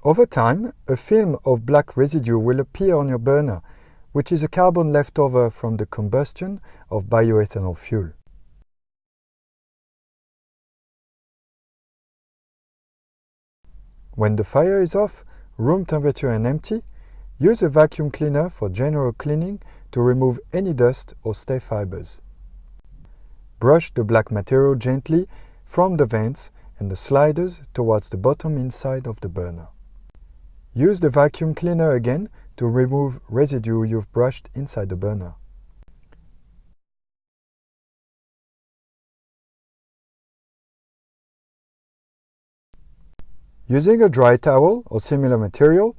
Over time, a film of black residue will appear on your burner, which is a carbon left over from the combustion of bioethanol fuel. When the fire is off, room temperature and empty, use a vacuum cleaner for general cleaning to remove any dust or stay fibers. Brush the black material gently from the vents and the sliders towards the bottom inside of the burner. Use the vacuum cleaner again to remove residue you've brushed inside the burner. Using a dry towel or similar material,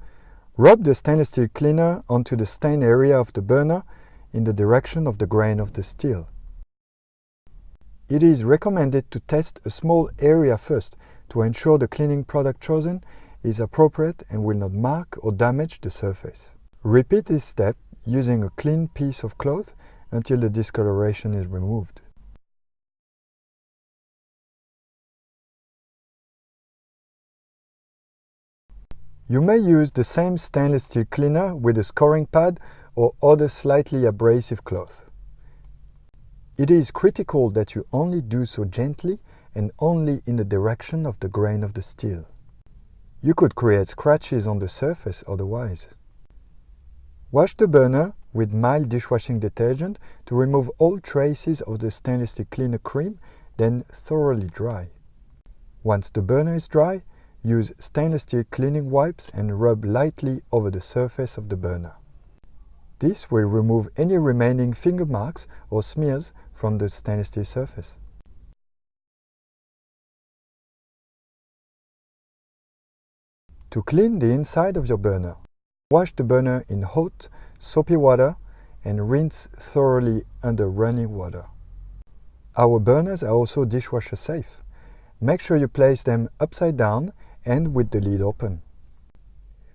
rub the stainless steel cleaner onto the stain area of the burner in the direction of the grain of the steel. It is recommended to test a small area first to ensure the cleaning product chosen is appropriate and will not mark or damage the surface. Repeat this step using a clean piece of cloth until the discoloration is removed. You may use the same stainless steel cleaner with a scoring pad or other slightly abrasive cloth. It is critical that you only do so gently and only in the direction of the grain of the steel. You could create scratches on the surface otherwise. Wash the burner with mild dishwashing detergent to remove all traces of the stainless steel cleaner cream, then thoroughly dry. Once the burner is dry, use stainless steel cleaning wipes and rub lightly over the surface of the burner. This will remove any remaining finger marks or smears from the stainless steel surface. To clean the inside of your burner, wash the burner in hot, soapy water and rinse thoroughly under running water. Our burners are also dishwasher safe. Make sure you place them upside down and with the lid open.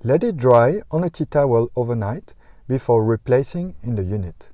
Let it dry on a tea towel overnight before replacing in the unit.